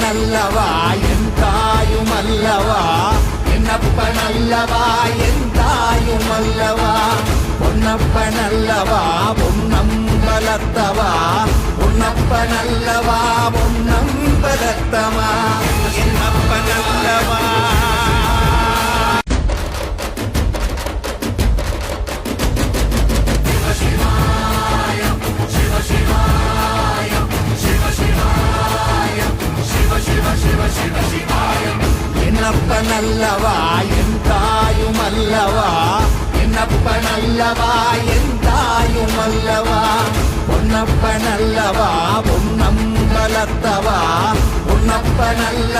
பொன்னப்பனல்லவா என் தாயும் அல்லவா, என்னப்பனல்லவா என் தாயும் அல்லவா, பொன்னப்பனல்லவா பொன்னம்பலத்தவா, பொன்னப்பனல்லவா பொன்னம்பலத்தவா, என்னப்பனல்லவா. என்னப்பனல்லவா என் தாயும் அல்லவா, என்னப்பனல்லவா என் தாயும் அல்லவா, பொன்னப்பனல்லவா பொன்னம்பலத்தவா, பொன்னப்பனல்ல